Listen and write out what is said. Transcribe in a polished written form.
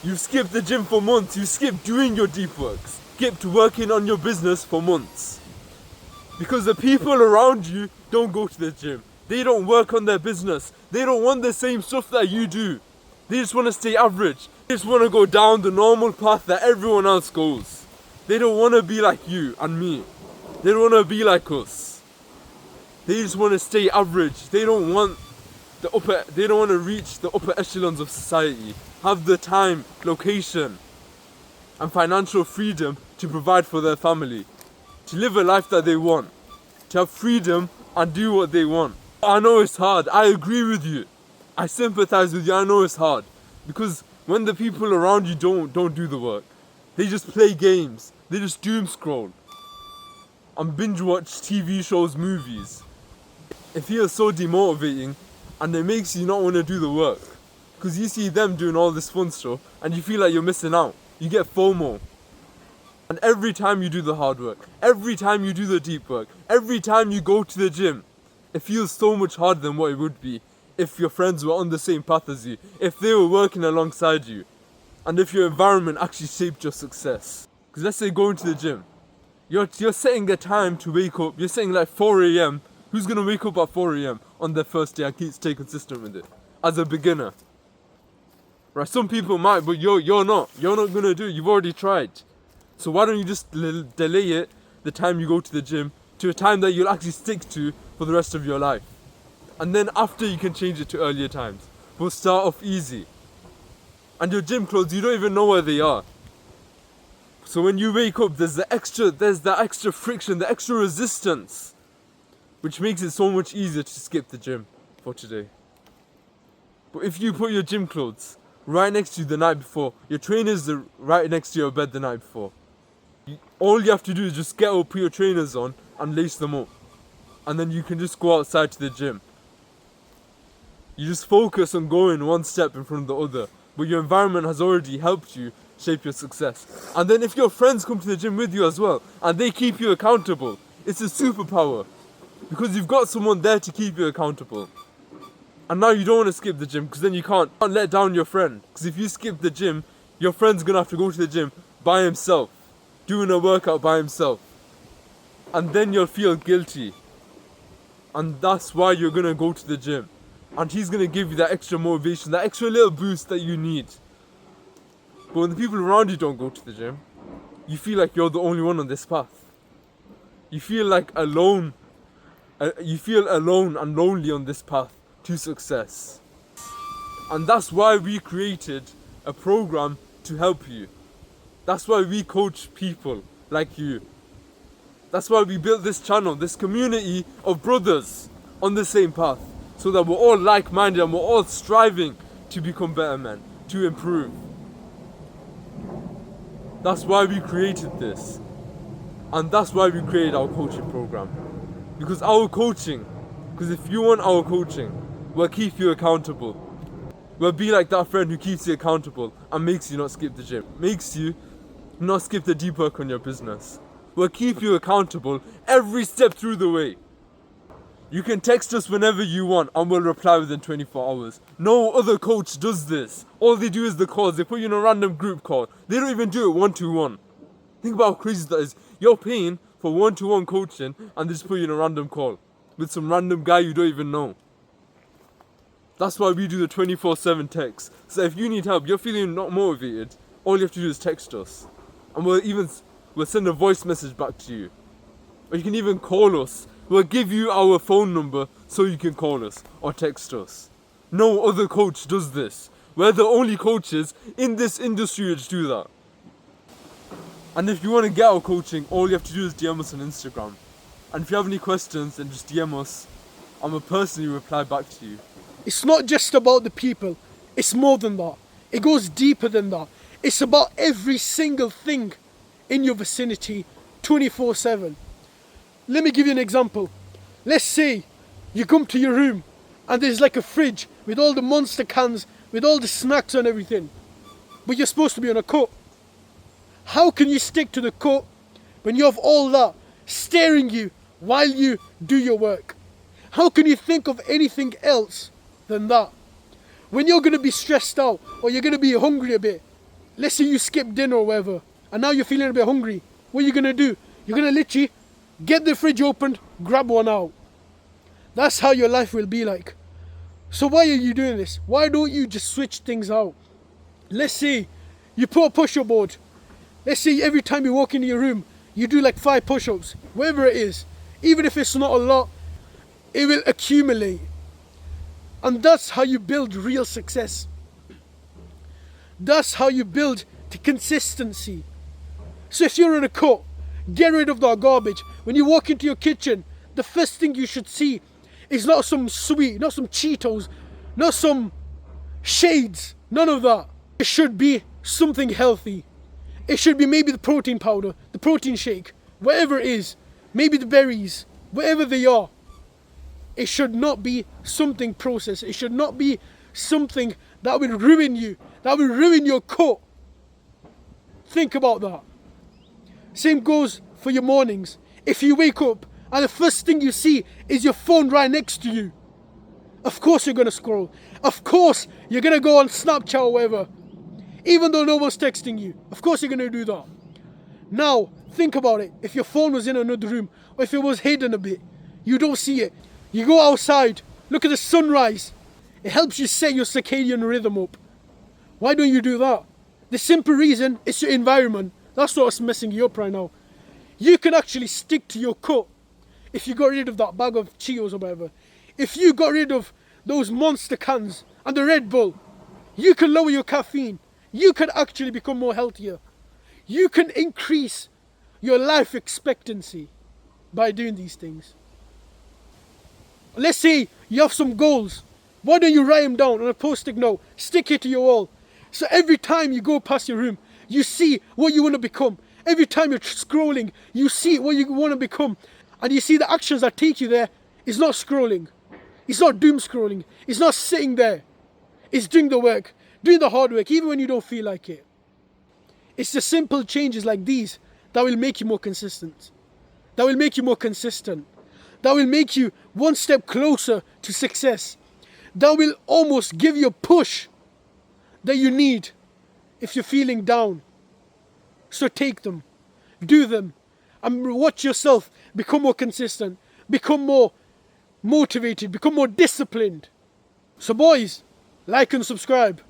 You've skipped the gym for months. You skipped doing your deep works. Skipped working on your business for months. Because the people around you don't go to the gym. They don't work on their business. They don't want the same stuff that you do. They just want to stay average. They just want to go down the normal path that everyone else goes. They don't want to be like you and me. They don't want to be like us. They just want to stay average. They don't want to reach the upper echelons of society. Have the time, location, and financial freedom to provide for their family. To live a life that they want. To have freedom and do what they want. I know it's hard. I agree with you. I sympathize with you. I know it's hard. Because when the people around you don't do the work, they just play games. They just doom scroll. And binge watch TV shows, movies. It feels so demotivating and it makes you not want to do the work. Because you see them doing all this fun stuff and you feel like you're missing out. You get FOMO. And every time you do the hard work, every time you do the deep work, every time you go to the gym, it feels so much harder than what it would be if your friends were on the same path as you, if they were working alongside you, and if your environment actually shaped your success. Because let's say going to the gym, you're setting a time to wake up, you're setting like 4 a.m. Who's going to wake up at 4 a.m. on their first day and stay consistent with it? As a beginner. Right, some people might, but you're not. You're not going to do it. You've already tried. So why don't you just delay it, the time you go to the gym, to a time that you'll actually stick to for the rest of your life. And then after you can change it to earlier times. But start off easy. And your gym clothes, you don't even know where they are. So when you wake up, there's that extra friction, the extra resistance, which makes it so much easier to skip the gym for today. But if you put your gym clothes right next to you the night before, your trainers are right next to your bed the night before, all you have to do is just get up, put your trainers on and lace them up. And then you can just go outside to the gym. You just focus on going one step in front of the other. But your environment has already helped you shape your success. And then if your friends come to the gym with you as well, and they keep you accountable, it's a superpower. Because you've got someone there to keep you accountable. And now you don't want to skip the gym, because then you can't let down your friend. Because if you skip the gym, your friend's going to have to go to the gym by himself, doing a workout by himself. And then you'll feel guilty. And that's why you're going to go to the gym. And he's going to give you that extra motivation, that extra little boost that you need. But when the people around you don't go to the gym, you feel like you're the only one on this path. You feel like alone. You feel alone and lonely on this path to success. And that's why we created a program to help you. That's why we coach people like you. That's why we built this channel, this community of brothers on the same path. So that we're all like-minded and we're all striving to become better men, to improve. That's why we created this. And that's why we created our coaching program. Because if you want our coaching, we'll keep you accountable. We'll be like that friend who keeps you accountable and makes you not skip the gym. Makes you not skip the deep work on your business. We'll keep you accountable every step through the way. You can text us whenever you want and we'll reply within 24 hours. No other coach does this. All they do is the calls. They put you in a random group call. They don't even do it one-to-one. Think about how crazy that is. You're paying for one-to-one coaching and they just put you in a random call with some random guy you don't even know. That's why we do the 24/7 text. So if you need help, you're feeling not motivated, all you have to do is text us. And we'll send a voice message back to you. Or you can even call us. We'll give you our phone number so you can call us or text us. No other coach does this. We're the only coaches in this industry which do that. And if you want to get our coaching, all you have to do is DM us on Instagram. And if you have any questions, then just DM us. I'm going to personally reply back to you. It's not just about the people. It's more than that. It goes deeper than that. It's about every single thing in your vicinity 24/7. Let me give you an example. Let's say you come to your room and there's like a fridge with all the Monster cans, with all the snacks and everything. But you're supposed to be on a cut. How can you stick to the cut when you have all that staring you while you do your work? How can you think of anything else than that? When you're going to be stressed out or you're going to be hungry a bit, let's say you skip dinner or whatever, and now you're feeling a bit hungry. What are you going to do? You're going to literally get the fridge opened, grab one out. That's how your life will be like. So why are you doing this? Why don't you just switch things out? Let's say you put a push-up board. Let's say every time you walk into your room, you do like 5 push-ups, whatever it is. Even if it's not a lot, it will accumulate. And that's how you build real success. That's how you build the consistency. So if you're in a cut, get rid of that garbage. When you walk into your kitchen, the first thing you should see is not some sweet, not some Cheetos, not some shades, none of that. It should be something healthy. It should be maybe the protein powder, the protein shake, whatever it is, maybe the berries, whatever they are. It should not be something processed. It should not be something that will ruin you, that will ruin your cut. Think about that. Same goes for your mornings. If you wake up and the first thing you see is your phone right next to you, of course you're going to scroll. Of course you're going to go on Snapchat or whatever. Even though no one's texting you, of course you're going to do that. Now, think about it. If your phone was in another room, or if it was hidden a bit, you don't see it. You go outside, look at the sunrise. It helps you set your circadian rhythm up. Why don't you do that? The simple reason is your environment. That's what's messing you up right now. You can actually stick to your cut if you got rid of that bag of Cheetos or whatever. If you got rid of those Monster cans and the Red Bull, you can lower your caffeine. You can actually become more healthier. You can increase your life expectancy by doing these things. Let's say you have some goals. Why don't you write them down on a post-it note? Stick it to your wall. So every time you go past your room, you see what you want to become. Every time you're scrolling, you see what you want to become. And you see the actions that take you there is not scrolling. It's not doom scrolling. It's not sitting there. It's doing the work. Doing the hard work, even when you don't feel like it. It's the simple changes like these that will make you more consistent. That will make you more consistent. That will make you one step closer to success. That will almost give you a push that you need if you're feeling down. So take them, do them, and watch yourself become more consistent, become more motivated, become more disciplined. So boys, like and subscribe.